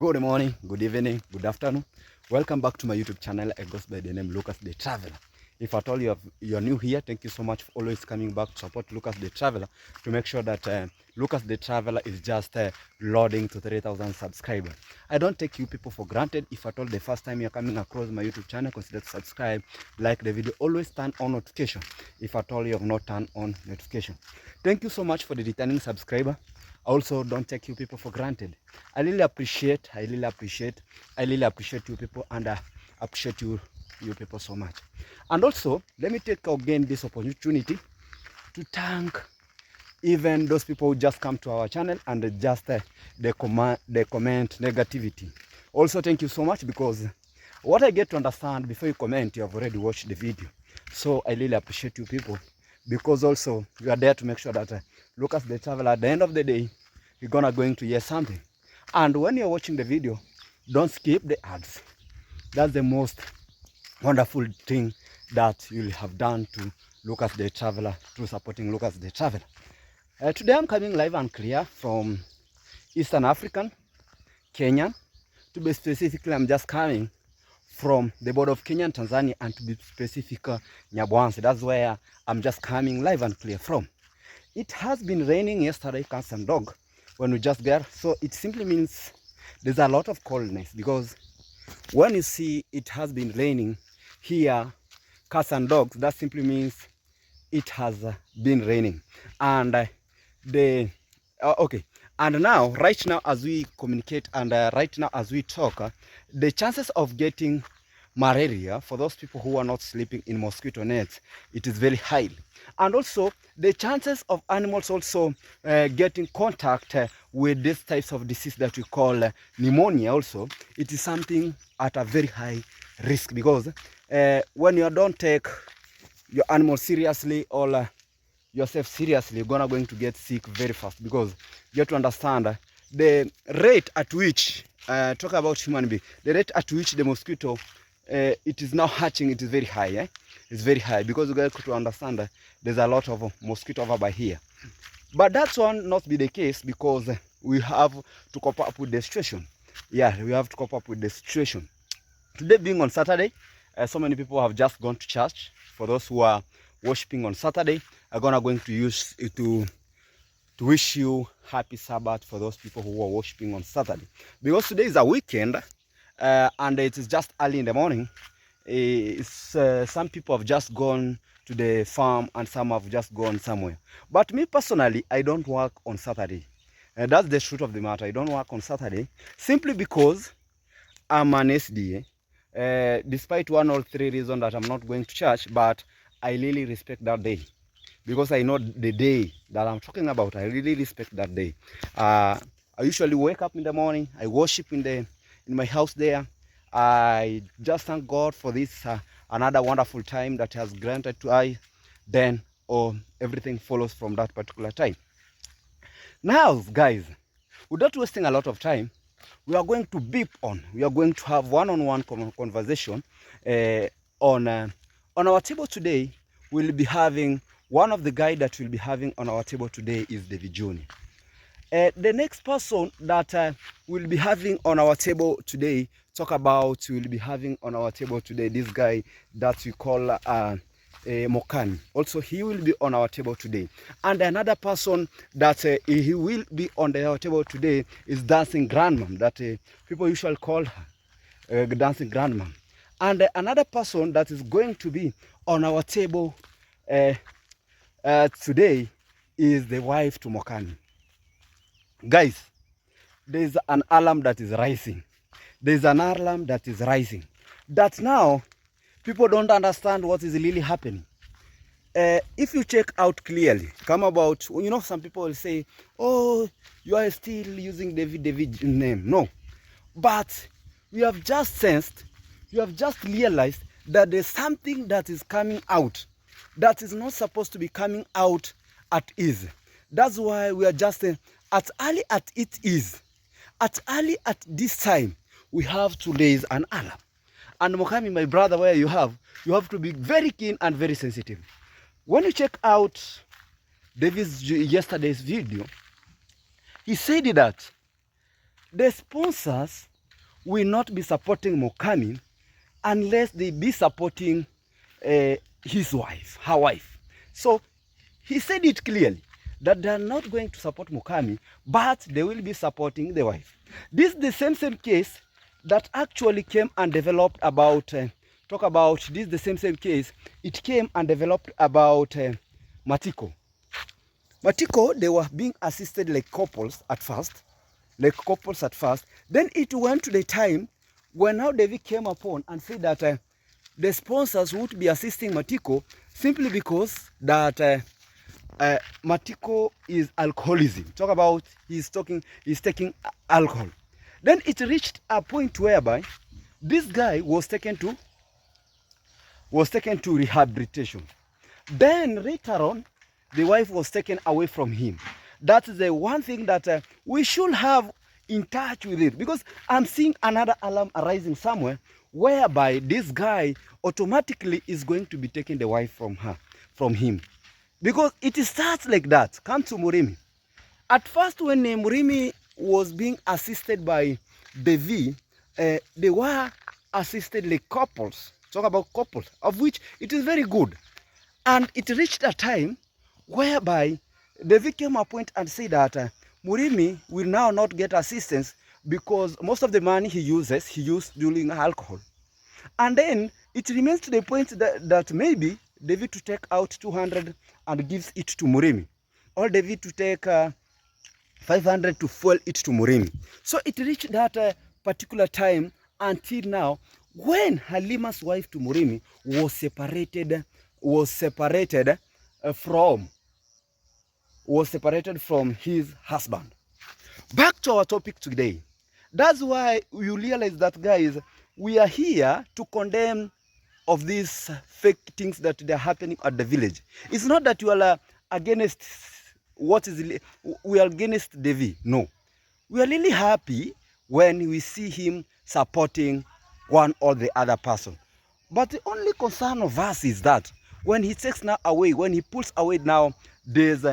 Good morning, good evening, good afternoon. Welcome back to my YouTube channel. I goes by the name Lucas the Traveler. If at all you're new here, thank you so much for always coming back to support Lucas the Traveler, to make sure that Lucas the Traveler is just loading to 3,000 subscribers. I don't take you people for granted. If at all the first time you're coming across my YouTube channel, consider to subscribe, like the video, always turn on notification if at all you have not turned on notification. Thank you so much for the returning subscriber. Also, don't take you people for granted. I really appreciate you people, and I appreciate you people so much. And also, let me take again this opportunity to thank even those people who just come to our channel and just they comment negativity. Also, thank you so much, because what I get to understand, before you comment, you have already watched the video. So I really appreciate you people, because also you are there to make sure that Lucas the Traveler, at the end of the day, you're going to hear something. And when you're watching the video, don't skip the ads. That's the most wonderful thing that you'll have done to Lucas the Traveler, through supporting Lucas the Traveler. Today I'm coming live and clear from Eastern African, Kenya. To be specific, I'm just coming from the border of Kenya and Tanzania, and to be specific, Nyabwanse. That's where I'm just coming live and clear from. It has been raining yesterday, cats and dog, when we just there. So it simply means there's a lot of coldness, because when you see it has been raining here, cats and dogs, that simply means it has been raining. And okay. And now, right now, as we communicate, and right now as we talk, the chances of getting malaria, for those people who are not sleeping in mosquito nets, it is very high. And also the chances of animals also getting contact with these types of disease that we call pneumonia, also it is something at a very high risk, because when you don't take your animal seriously, or yourself seriously, you're going to get sick very fast, because you have to understand the rate at which talk about human being, the rate at which the mosquito it is now hatching, it is very high. It's very high, because you got to understand there's a lot of mosquito over by here. But that's one not be the case, because we have to cope up with the situation. Yeah, we have to cope up with the situation. Today being on Saturday, so many people have just gone to church. For those who are worshiping on Saturday, I'm going to use it to wish you happy Sabbath, for those people who are worshiping on Saturday, because today is a weekend, and it is just early in the morning. Some people have just gone to the farm, and some have just gone somewhere. But me personally, I don't work on Saturday. That's the truth of the matter. I don't work on Saturday, simply because I'm an SDA. Despite one or three reasons that I'm not going to church, but I really respect that day, because I know the day that I'm talking about. I really respect that day. I usually wake up in the morning, I worship in my house there. I just thank God for this another wonderful time that has granted to I. Then everything follows from that particular time. Now, guys, without wasting a lot of time, we are going to beep on. We are going to have one-on-one conversation on our table today. We'll be having one of the guys that we'll be having on our table today is David Joni. The next person that we'll be having on our table today, we'll be having on our table today, this guy that we call Mokani. Also, he will be on our table today. And another person that he will be on our table today is Dancing Grandmom, that people usually call her Dancing Grandmom. And another person that is going to be on our table today is the wife to Mokani. Guys, there's an alarm that is rising. There's an alarm that is rising. That now, people don't understand what is really happening. If you check out clearly, some people will say, oh, you are still using David name. No. But we have just sensed, you have just realized that there's something that is coming out that is not supposed to be coming out at ease. That's why we are just as early as it is, at early at this time, we have to raise an alarm. And Mokami, my brother, where you have to be very keen and very sensitive. When you check out David's yesterday's video, he said that the sponsors will not be supporting Mukami unless they be supporting his wife, her wife. So he said it clearly that they are not going to support Mukami, but they will be supporting the wife. This is the same case that actually came and developed about, this is the same case, it came and developed about Matiko. Matiko, they were being assisted like couples at first, Then it went to the time when now David came upon and said that the sponsors would be assisting Matiko simply because that Matiko is alcoholism. Talk about he's taking alcohol. Then it reached a point whereby this guy was taken to rehabilitation. Then later on, the wife was taken away from him. That's the one thing that we should have in touch with it, because I'm seeing another alarm arising somewhere whereby this guy automatically is going to be taking the wife from him. Because it starts like that. Come to Murimi. At first, when Murimi was being assisted by Devi, they were assisted like couples. Talk about couples, of which it is very good. And it reached a time whereby Devi came a point and said that Murimi will now not get assistance because most of the money he used during alcohol. And then it remains to the point that maybe David to take out 200 and gives it to Murimi, or David to take 500 to fuel it to Murimi. So it reached that particular time until now when Halima's wife to Murimi was separated from his husband. Back to our topic today. That's why you realize that, guys, we are here to condemn of these fake things that they're happening at the village. It's not that you are against we are against Devi. No. We are really happy when we see him supporting one or the other person. But the only concern of us is that when he takes now away, when he pulls away now, there's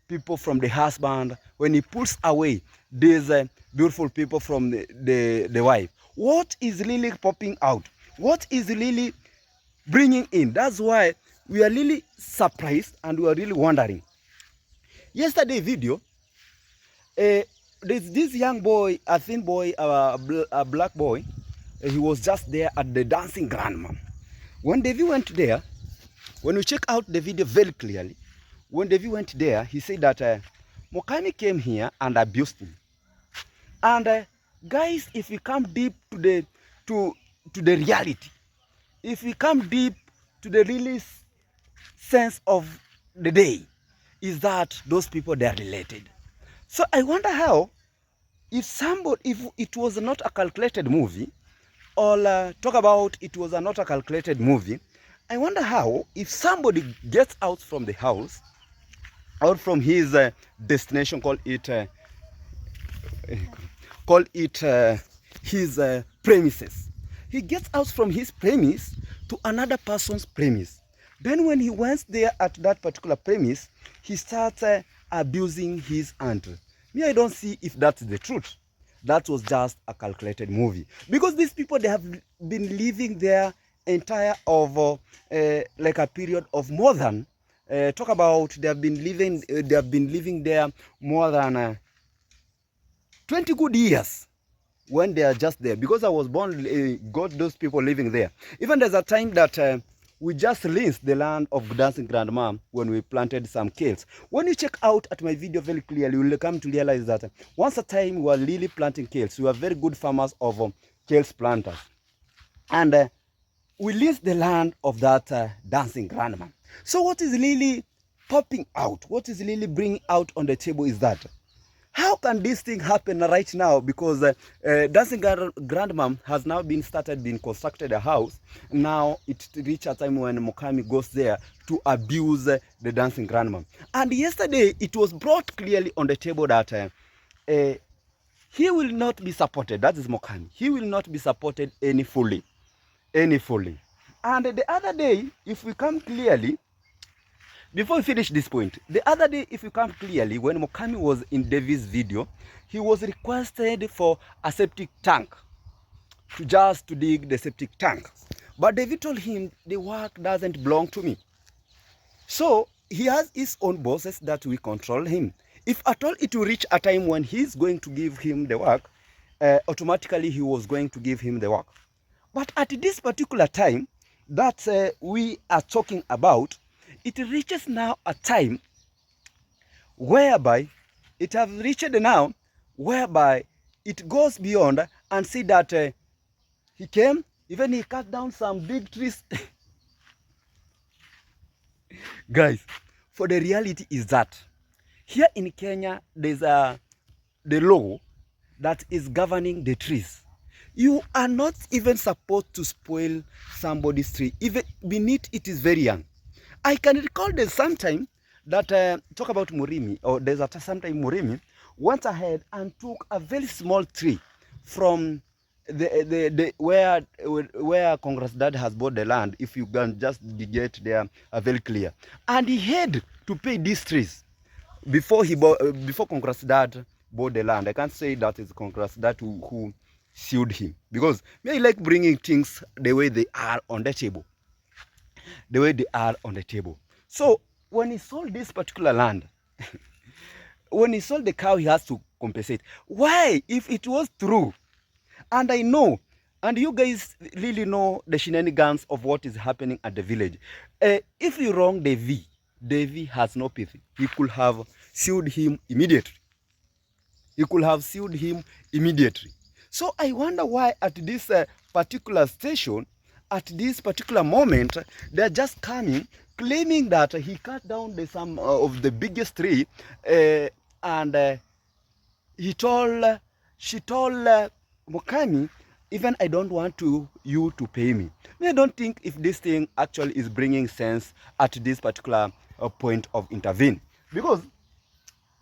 people from the husband. When he pulls away, there's beautiful people from the wife. What is really popping out? What is really bringing in? That's why we are really surprised and we are really wondering. Yesterday video, there's this young boy, a thin boy, a black boy. He was just there at the dancing grandma. When Devi went there, when we check out the video very clearly, when Devi went there, he said that Mokami came here and abused him. And guys, if we come deep to the reality, if we come deep to the really sense of the day, is that those people, they are related. So I wonder how, if it was not a calculated movie, or talk about it was not a calculated movie, I wonder how, if somebody gets out from the house, out from his destination, call it his premises. He gets out from his premise to another person's premise. Then when he went there at that particular premise, he starts abusing his aunt. Me, I don't see if that's the truth. That was just a calculated movie. Because these people, they have been living their entire of like a period of more than talk about they have been living there more than 20 good years when they are just there. Because I was born, got those people living there. Even there's a time that we just leased the land of Dancing Grandma when we planted some kales. When you check out at my video very clearly, you will come to realize that once a time we were really planting kales. We were very good farmers of kales planters. And we leased the land of that Dancing Grandma. So what is really popping out, what is really bringing out on the table is that, how can this thing happen right now? Because Dancing Grandma has now been constructed a house. Now it reached a time when Mokami goes there to abuse the Dancing Grandma. And yesterday it was brought clearly on the table that he will not be supported. That is Mokami. He will not be supported any fully. And the other day, if we come clearly, before we finish this point, the other day, if you come clearly, when Mokami was in Davi's video, he was requested for a septic tank. to dig the septic tank. But David told him, the work doesn't belong to me. So he has his own bosses that will control him. If at all it will reach a time when he's going to give him the work, automatically he was going to give him the work. But at this particular time that we are talking about, it reaches now a time whereby it has reached now whereby it goes beyond and see that he came, even he cut down some big trees. Guys, for the reality is that here in Kenya, there's the law that is governing the trees. You are not even supposed to spoil somebody's tree, even beneath it is very young. I can recall there's sometime that talk about Murimi, or there's a sometime Murimi went ahead and took a very small tree from the where Congress Dad has bought the land. If you can just get there, very clear, and he had to pay these trees before he bought, before Congress Dad bought the land. I can't say that it's Congress Dad who sued him, because I like bringing things the way they are on the table, the way they are on the table. So when he sold this particular land, when he sold the cow, he has to compensate. Why? If it was true, and I know, and you guys really know the shenanigans of what is happening at the village. If you wrong Davy has no pity. He could have sued him immediately. He could have sued him immediately. So I wonder why at this particular station, at this particular moment, they're just coming, claiming that he cut down some of the biggest tree, and she told Mukami, even I don't want you to pay me. I don't think if this thing actually is bringing sense at this particular point of intervene, because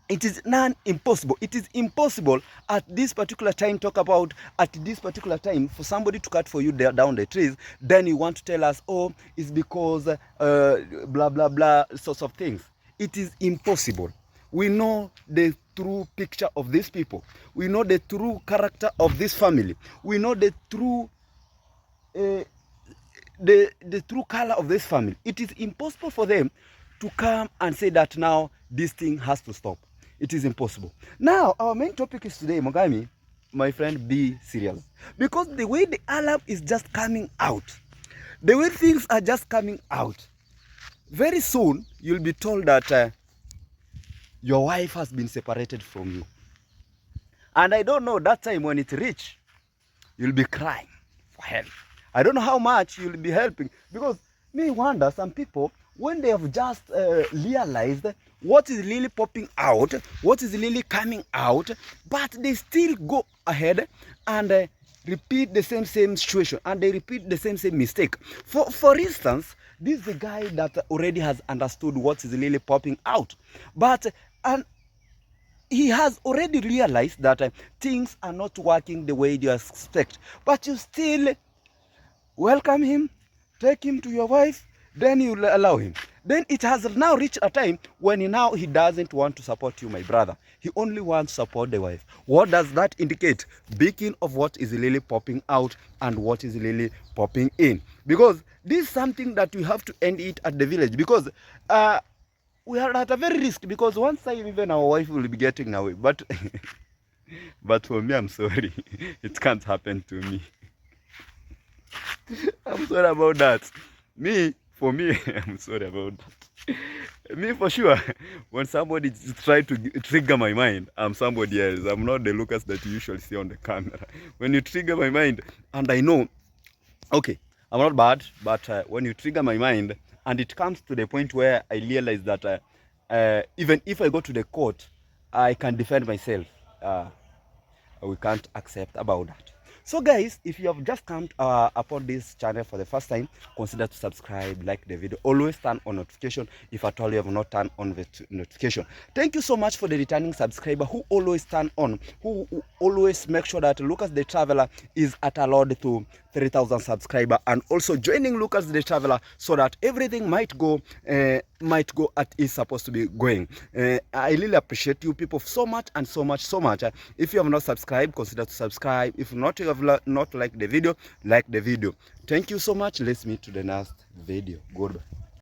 it is impossible. It is impossible at this particular time, talk about at this particular time for somebody to cut for you down the trees, then you want to tell us, oh, it's because blah, blah, blah, sorts of things. It is impossible. We know the true picture of these people. We know the true character of this family. We know the true the true color of this family. It is impossible for them to come and say that now this thing has to stop. It is impossible. Now, our main topic is today, Mogami, my friend, be serious. Because the way the alarm is just coming out, the way things are just coming out, very soon you'll be told that your wife has been separated from you. And I don't know, that time when it reach, you'll be crying for help. I don't know how much you'll be helping, because me wonder, some people, when they have just realized what is really popping out, what is really coming out, but they still go ahead and repeat the same situation, and they repeat the same mistake. For instance, this is a guy that already has understood what is really popping out, but and he has already realized that things are not working the way you expect, but you still welcome him, take him to your wife, then you allow him. Then it has now reached a time when he doesn't want to support you, my brother. He only wants to support the wife. What does that indicate? Speaking of what is really popping out and what is really popping in. Because this is something that we have to end it at the village. Because we are at a very risk. Because one time even our wife will be getting away. But, but for me, I'm sorry. It can't happen to me. I'm sorry about that. For me, I'm sorry about that. Me, for sure, when somebody tries to trigger my mind, I'm somebody else. I'm not the Lucas that you usually see on the camera. When you trigger my mind, and I know, okay, I'm not bad, but when you trigger my mind, and it comes to the point where I realize that even if I go to the court, I can defend myself. We can't accept about that. So guys, if you have just come upon this channel for the first time, consider to subscribe, like the video, always turn on notification if at all you have not turned on the notification. Thank you so much for the returning subscriber who always turn on, who always make sure that Lucas the Traveler is at a road to 3,000 subscriber, and also joining Lucas the Traveler so that everything might go might go at is supposed to be going. I really appreciate you people so much and so much. If you have not subscribed, consider to subscribe. If not, you have not liked the video, like the video. Thank you so much. Let's meet to the next video. Goodbye.